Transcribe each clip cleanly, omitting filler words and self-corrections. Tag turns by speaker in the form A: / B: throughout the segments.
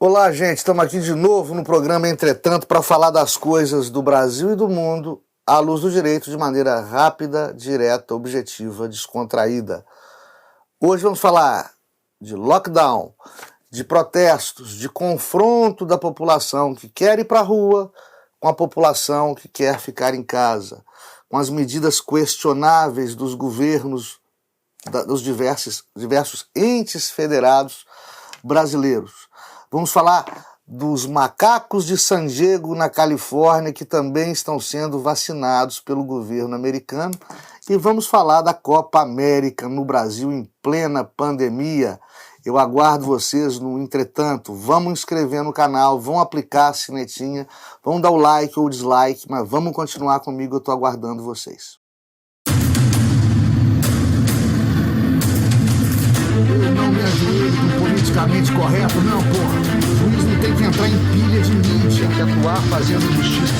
A: Olá, gente. Estamos aqui de novo no programa Entretanto para falar das coisas do Brasil e do mundo à luz do direito de maneira rápida, direta, objetiva, descontraída. Hoje vamos falar de lockdown, de protestos, de confronto da população que quer ir para a rua com a população que quer ficar em casa, com as medidas questionáveis dos governos dos diversos entes federados brasileiros. Vamos falar dos macacos de San Diego, na Califórnia, que também estão sendo vacinados pelo governo americano. E vamos falar da Copa América no Brasil em plena pandemia. Eu aguardo vocês no Entretanto. Vamos inscrever no canal, vão aplicar a sinetinha, vão dar o like ou dislike, mas vamos continuar comigo, eu estou aguardando vocês. Eu não me ajoelho com politicamente correto, não, porra. O juiz não tem que entrar em pilha de mídia, tem que atuar fazendo justiça.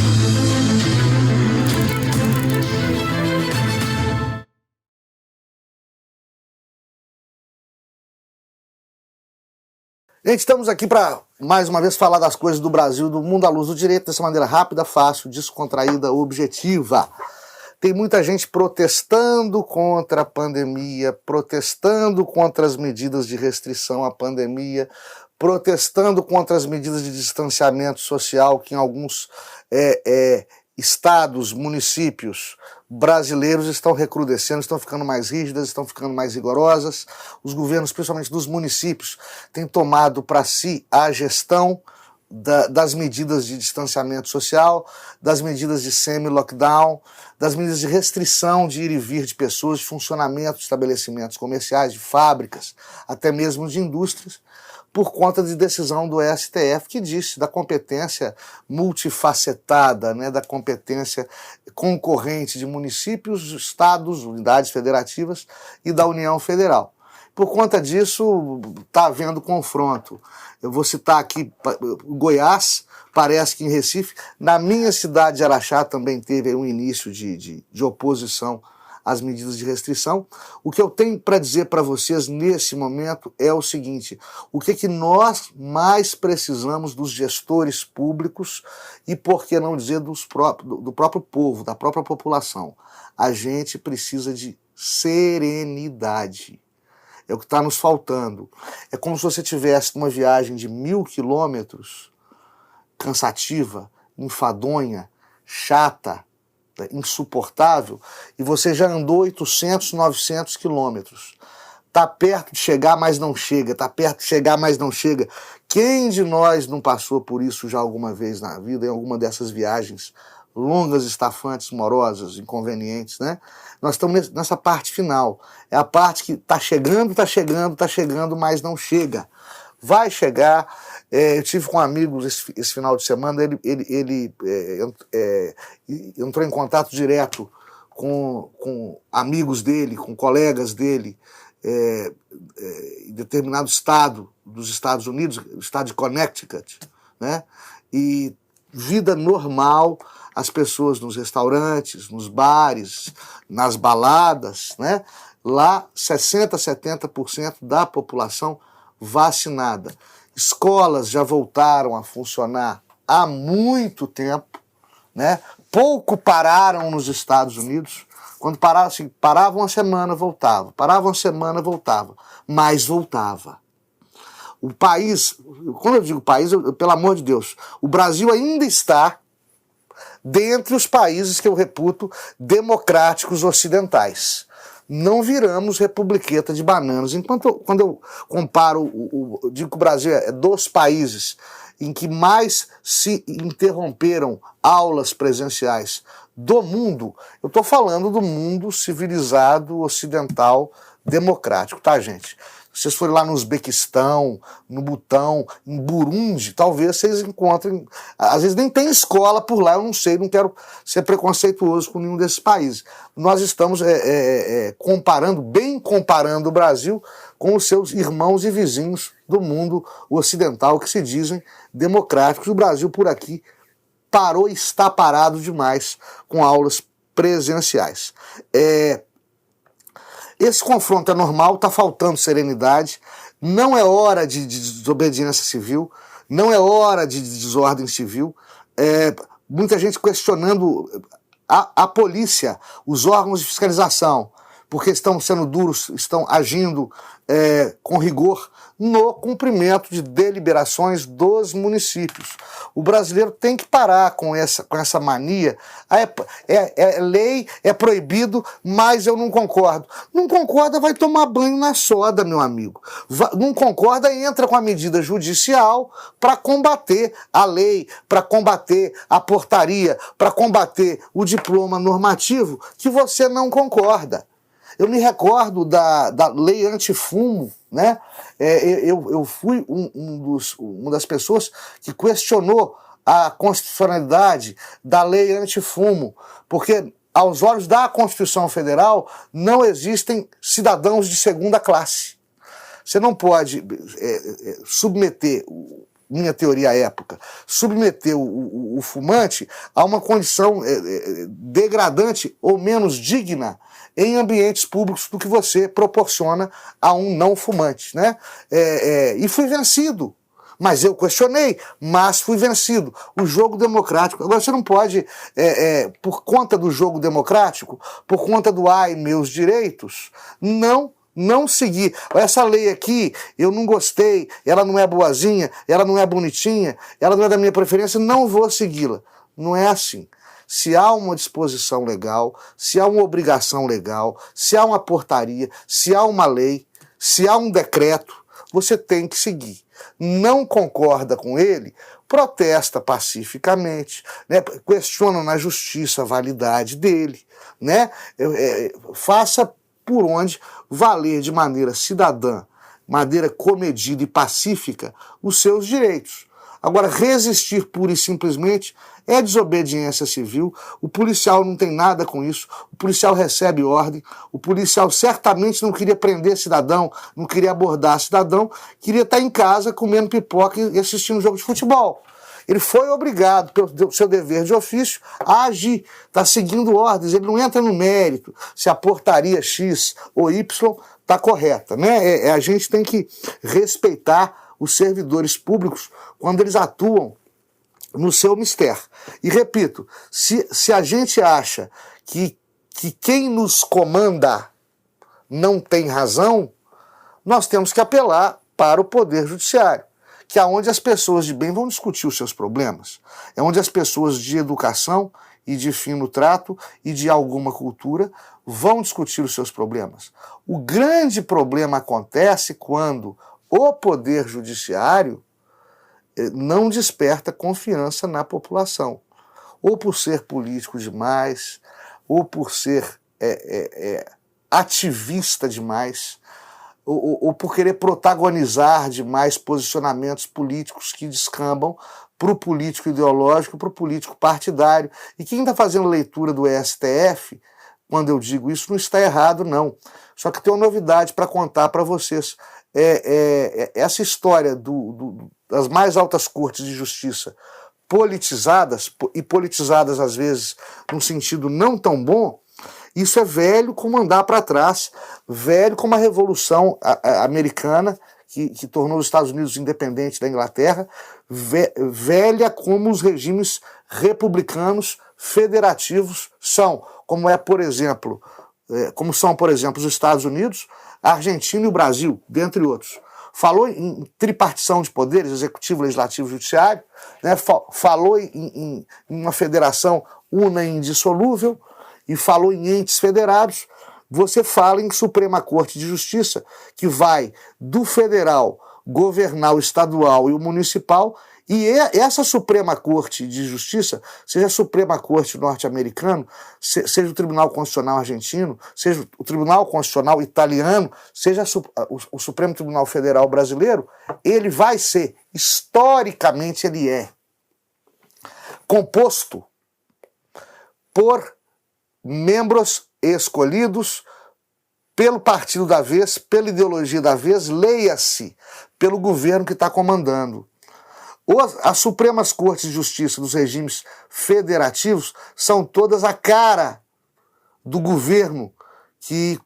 A: Gente, estamos aqui para, mais uma vez, falar das coisas do Brasil, do mundo à luz do direito, dessa maneira rápida, fácil, descontraída, objetiva. Tem muita gente protestando contra a pandemia, protestando contra as medidas de restrição à pandemia, protestando contra as medidas de distanciamento social que em alguns estados, municípios brasileiros estão recrudescendo, estão ficando mais rígidas, estão ficando mais rigorosas. Os governos, principalmente dos municípios, têm tomado para si a gestão das medidas de distanciamento social, das medidas de semi-lockdown, das medidas de restrição de ir e vir de pessoas, de funcionamento de estabelecimentos comerciais, de fábricas, até mesmo de indústrias, por conta de decisão do STF que disse da competência multifacetada, né, da competência concorrente de municípios, estados, unidades federativas e da União Federal. Por conta disso, está havendo confronto. Eu vou citar aqui Goiás, parece que em Recife. Na minha cidade de Araxá também teve um início de oposição às medidas de restrição. O que eu tenho para dizer para vocês nesse momento é o seguinte: o que nós mais precisamos dos gestores públicos e, por que não dizer, do próprio povo, da própria população? A gente precisa de serenidade. É o que está nos faltando. É como se você tivesse uma viagem de 1.000 quilômetros, cansativa, enfadonha, chata, insuportável, e você já andou 800, 900 quilômetros. Está perto de chegar, mas não chega. Está perto de chegar, mas não chega. Quem de nós não passou por isso já alguma vez na vida, em alguma dessas viagens longas, estafantes, morosas, inconvenientes, né? Nós estamos nessa parte final. É a parte que está chegando, mas não chega. Vai chegar. Eu tive com amigos esse final de semana, ele entrou em contato direto com amigos dele, com colegas dele, em determinado estado dos Estados Unidos, o estado de Connecticut, né? E vida normal, as pessoas nos restaurantes, nos bares, nas baladas, né? Lá 60%, 70% da população vacinada. Escolas já voltaram a funcionar há muito tempo, né? Pouco pararam nos Estados Unidos. Quando paravam, assim, parava uma semana, voltava. Parava uma semana, voltava. Mas voltava. O país, quando eu digo país, pelo amor de Deus, o Brasil ainda está dentre os países que eu reputo democráticos ocidentais. Não viramos republiqueta de bananas. Quando eu comparo, digo que o Brasil é dos países em que mais se interromperam aulas presenciais do mundo, eu estou falando do mundo civilizado, ocidental, democrático, tá, gente? Se vocês forem lá no Uzbequistão, no Butão, em Burundi, talvez vocês encontrem... Às vezes nem tem escola por lá, eu não sei, não quero ser preconceituoso com nenhum desses países. Nós estamos comparando o Brasil com os seus irmãos e vizinhos do mundo ocidental, que se dizem democráticos. O Brasil, por aqui, parou e está parado demais com aulas presenciais. Esse confronto é normal, está faltando serenidade, não é hora de desobediência civil. Não é hora de desordem civil. Muita gente questionando a polícia, os órgãos de fiscalização, porque estão sendo duros, estão agindo com rigor no cumprimento de deliberações dos municípios. O brasileiro tem que parar com essa mania. É lei, é proibido, mas eu não concordo. Não concorda, vai tomar banho na soda, meu amigo. Não concorda, entra com a medida judicial para combater a lei, para combater a portaria, para combater o diploma normativo que você não concorda. Eu me recordo da lei antifumo, né? Eu fui uma das pessoas que questionou a constitucionalidade da lei antifumo, porque aos olhos da Constituição Federal não existem cidadãos de segunda classe. Você não pode submeter, minha teoria à época, submeter o fumante a uma condição degradante ou menos digna em ambientes públicos do que você proporciona a um não fumante, né? E fui vencido. Mas eu questionei, mas fui vencido. O jogo democrático. Agora você não pode, por conta do jogo democrático, por conta do ai, meus direitos, não seguir. Essa lei aqui, eu não gostei, ela não é boazinha, ela não é bonitinha, ela não é da minha preferência, não vou segui-la. Não é assim. Se há uma disposição legal, se há uma obrigação legal, se há uma portaria, se há uma lei, se há um decreto, você tem que seguir. Não concorda com ele, protesta pacificamente, né? Questiona na justiça a validade dele, né? Faça por onde valer de maneira cidadã, maneira comedida e pacífica os seus direitos. Agora, resistir pura e simplesmente é desobediência civil, o policial não tem nada com isso, o policial recebe ordem, o policial certamente não queria prender cidadão, não queria abordar cidadão, queria estar em casa comendo pipoca e assistindo um jogo de futebol. Ele foi obrigado, pelo seu dever de ofício, a agir, está seguindo ordens, ele não entra no mérito se a portaria X ou Y está correta, né? A gente tem que respeitar os servidores públicos quando eles atuam no seu mistério. E repito, se a gente acha que quem nos comanda não tem razão, nós temos que apelar para o Poder Judiciário, que é onde as pessoas de bem vão discutir os seus problemas, é onde as pessoas de educação e de fino trato e de alguma cultura vão discutir os seus problemas. O grande problema acontece quando o Poder Judiciário não desperta confiança na população, ou por ser político demais, ou por ser ativista demais, ou por querer protagonizar demais posicionamentos políticos que descambam para o político ideológico, para o político partidário. E quem está fazendo leitura do STF, quando eu digo isso, não está errado, não. Só que tem uma novidade para contar para vocês. Essa história das mais altas cortes de justiça politizadas, e politizadas às vezes num sentido não tão bom, isso é velho como andar para trás, velho como a Revolução Americana, que tornou os Estados Unidos independentes da Inglaterra, velha como os regimes republicanos federativos são, como são, por exemplo, os Estados Unidos, a Argentina e o Brasil, dentre outros. Falou em tripartição de poderes, executivo, legislativo e judiciário, né? Falou em uma federação una e indissolúvel, e falou em entes federados. Você fala em Suprema Corte de Justiça, que vai do federal governar o estadual e o municipal, e essa Suprema Corte de Justiça, seja a Suprema Corte norte-americana, seja o Tribunal Constitucional argentino, seja o Tribunal Constitucional italiano, seja o Supremo Tribunal Federal brasileiro, ele vai ser, historicamente ele é, composto por membros escolhidos pelo partido da vez, pela ideologia da vez, leia-se, pelo governo que está comandando. As Supremas Cortes de Justiça dos regimes federativos são todas a cara do governo que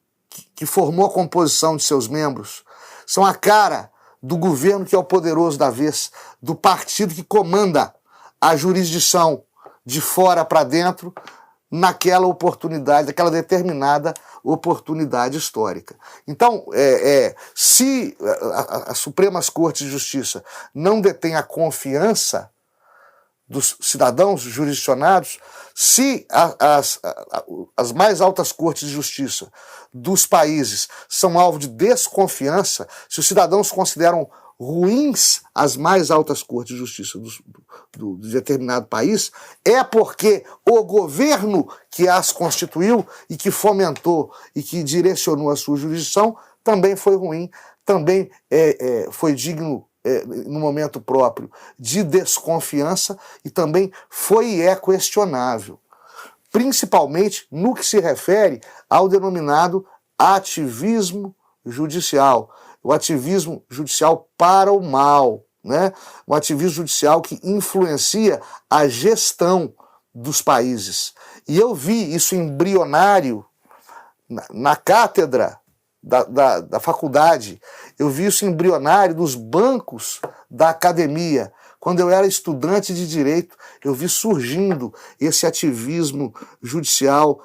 A: formou a composição de seus membros. São a cara do governo que é o poderoso da vez, do partido que comanda a jurisdição de fora para dentro, naquela oportunidade, naquela determinada oportunidade histórica. Então, se as Supremas Cortes de Justiça não detêm a confiança dos cidadãos jurisdicionados, se as mais altas cortes de justiça dos países são alvo de desconfiança, se os cidadãos consideram ruins as mais altas cortes de justiça de determinado país, é porque o governo que as constituiu e que fomentou e que direcionou a sua jurisdição também foi ruim, também foi digno no momento próprio de desconfiança e também foi e é questionável, principalmente no que se refere ao denominado ativismo judicial, o ativismo judicial para o mal, né? O ativismo judicial que influencia a gestão dos países. E eu vi isso embrionário na cátedra da faculdade, eu vi isso embrionário nos bancos da academia. Quando eu era estudante de direito, eu vi surgindo esse ativismo judicial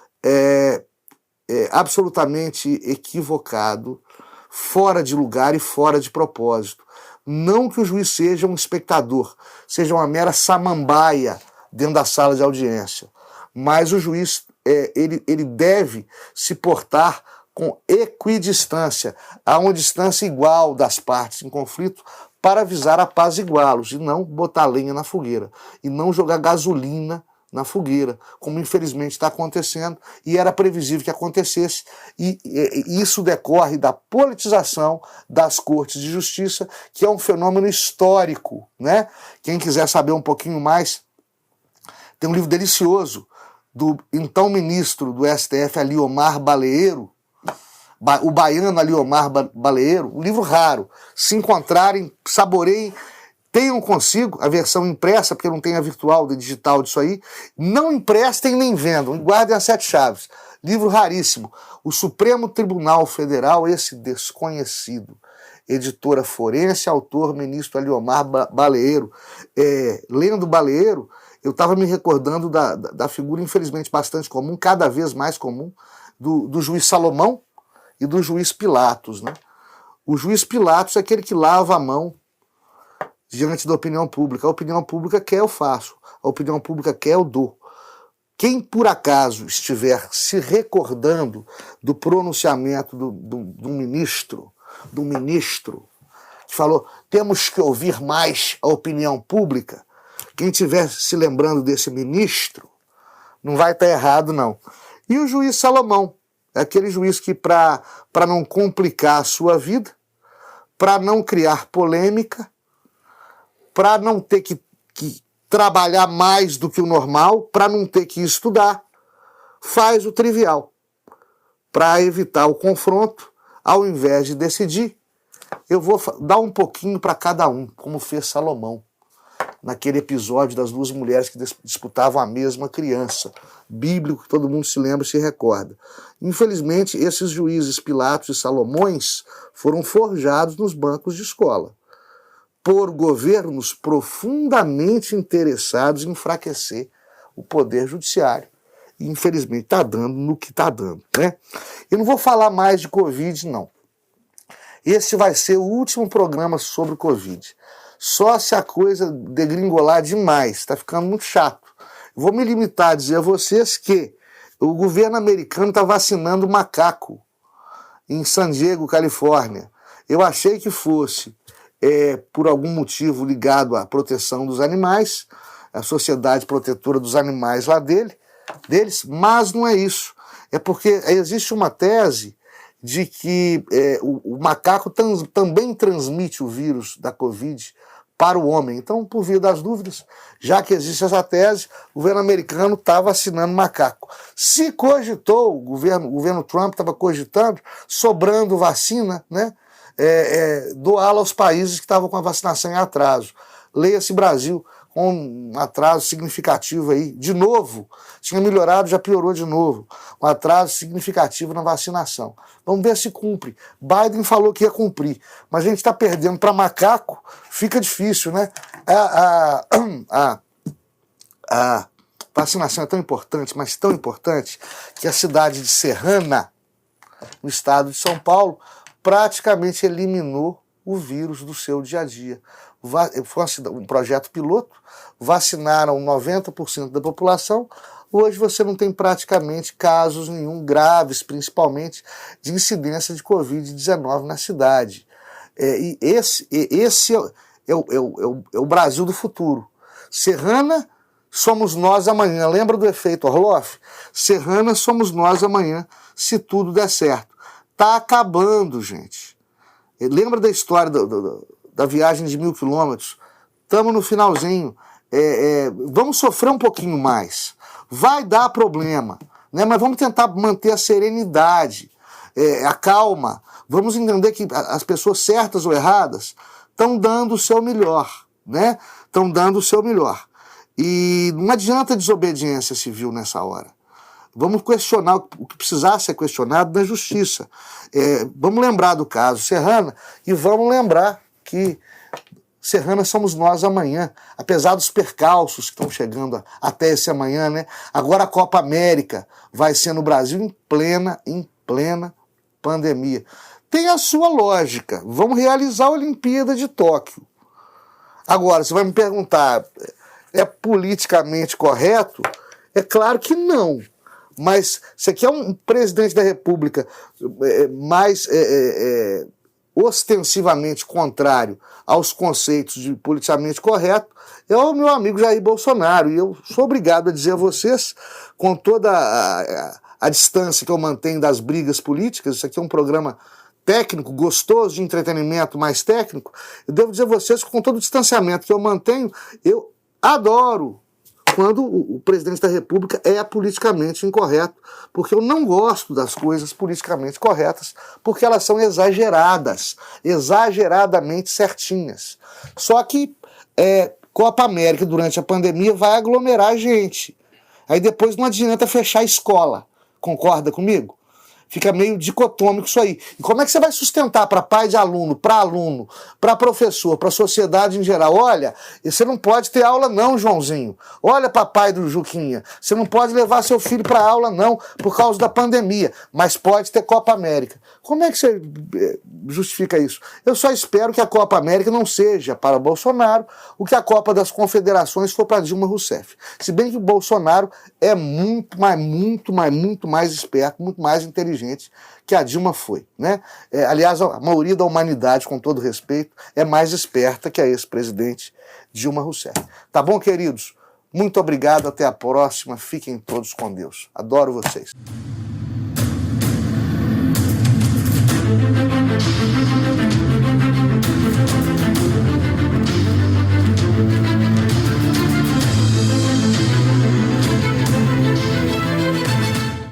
A: absolutamente equivocado, fora de lugar e fora de propósito. Não que o juiz seja um espectador, seja uma mera samambaia dentro da sala de audiência, mas o juiz ele deve se portar com equidistância, a uma distância igual das partes em conflito, para visar apaziguá-los e não botar lenha na fogueira, e não jogar gasolina na fogueira, como infelizmente está acontecendo, e era previsível que acontecesse, e isso decorre da politização das cortes de justiça, que é um fenômeno histórico, né? Quem quiser saber um pouquinho mais, tem um livro delicioso do então ministro do STF, Aliomar Baleiro, o baiano Aliomar Baleiro, um livro raro. Se encontrarem, saboreiem, tenham consigo a versão impressa, porque não tem a virtual, a digital disso aí. Não emprestem nem vendam, e guardem as 7 chaves. Livro raríssimo. O Supremo Tribunal Federal, esse desconhecido. Editora forense, autor, ministro Aliomar Baleiro. Lendo Baleiro, eu estava me recordando da figura, infelizmente, bastante comum, cada vez mais comum, do juiz Salomão e do juiz Pilatos, né? O juiz Pilatos é aquele que lava a mão diante da opinião pública. A opinião pública quer, eu faço. A opinião pública quer, eu dou. Quem, por acaso, estiver se recordando do pronunciamento do ministro, que falou, temos que ouvir mais a opinião pública, quem estiver se lembrando desse ministro, não vai estar errado, não. E o juiz Salomão, é aquele juiz que, para não complicar a sua vida, para não criar polêmica, para não ter que trabalhar mais do que o normal, para não ter que estudar, faz o trivial. Para evitar o confronto, ao invés de decidir, eu vou dar um pouquinho para cada um, como fez Salomão, naquele episódio das 2 mulheres que disputavam a mesma criança, bíblico, que todo mundo se lembra e se recorda. Infelizmente, esses juízes Pilatos e Salomões foram forjados nos bancos de escola, por governos profundamente interessados em enfraquecer o poder judiciário. E, infelizmente, está dando no que está dando, né? Eu não vou falar mais de Covid, não. Esse vai ser o último programa sobre Covid. Só se a coisa degringolar demais, está ficando muito chato. Vou me limitar a dizer a vocês que o governo americano está vacinando macaco em San Diego, Califórnia. Eu achei que fosse por algum motivo ligado à proteção dos animais, a Sociedade Protetora dos Animais lá deles, mas não é isso. É porque existe uma tese de que o macaco também transmite o vírus da Covid para o homem. Então, por via das dúvidas, já que existe essa tese, o governo americano está vacinando macaco. Se cogitou, o governo Trump estava cogitando, sobrando vacina, né, doá-la aos países que estavam com a vacinação em atraso. Leia-se Brasil, com um atraso significativo aí, de novo, tinha melhorado, já piorou de novo, um atraso significativo na vacinação. Vamos ver se cumpre. Biden falou que ia cumprir, mas a gente está perdendo para macaco, fica difícil, né? A vacinação é tão importante, mas tão importante, que a cidade de Serrana, no estado de São Paulo, praticamente eliminou o vírus do seu dia a dia. Foi um projeto piloto, vacinaram 90% da população, hoje você não tem praticamente casos nenhum graves, principalmente de incidência de Covid-19 na cidade. E esse é o Brasil do futuro. Serrana, somos nós amanhã. Lembra do efeito Orloff? Serrana, somos nós amanhã, se tudo der certo. Tá acabando, gente. Lembra da história da viagem de 1.000 quilômetros? Estamos no finalzinho. Vamos sofrer um pouquinho mais. Vai dar problema, né? Mas vamos tentar manter a serenidade, a calma. Vamos entender que as pessoas certas ou erradas estão dando o seu melhor, né? Estão dando o seu melhor. E não adianta desobediência civil nessa hora. Vamos questionar o que precisar ser questionado na justiça. Vamos lembrar do caso Serrana e vamos lembrar que Serrana somos nós amanhã, apesar dos percalços que estão chegando até esse amanhã, né? Agora a Copa América vai ser no Brasil em plena pandemia. Tem a sua lógica. Vamos realizar a Olimpíada de Tóquio. Agora, você vai me perguntar, é politicamente correto? É claro que não. Mas você quer um presidente da República mais ostensivamente contrário aos conceitos de politicamente correto, é o meu amigo Jair Bolsonaro. E eu sou obrigado a dizer a vocês, com toda a distância que eu mantenho das brigas políticas, isso aqui é um programa técnico, gostoso, de entretenimento mais técnico, eu devo dizer a vocês que com todo o distanciamento que eu mantenho, eu adoro quando o presidente da República é politicamente incorreto, porque eu não gosto das coisas politicamente corretas, porque elas são exageradas, exageradamente certinhas. Só que Copa América durante a pandemia vai aglomerar gente. Aí depois não adianta fechar a escola. Concorda comigo? Fica meio dicotômico isso aí. E como é que você vai sustentar para pai de aluno, para professor, para a sociedade em geral? Olha, você não pode ter aula não, Joãozinho. Olha, papai do Juquinha, você não pode levar seu filho para aula não, por causa da pandemia, mas pode ter Copa América. Como é que você justifica isso? Eu só espero que a Copa América não seja para Bolsonaro o que a Copa das Confederações foi para Dilma Rousseff. Se bem que o Bolsonaro é muito mais esperto, muito mais inteligente que a Dilma foi, né? Aliás, a maioria da humanidade, com todo respeito, é mais esperta que a ex-presidente Dilma Rousseff. Tá bom, queridos? Muito obrigado, até a próxima. Fiquem todos com Deus. Adoro vocês.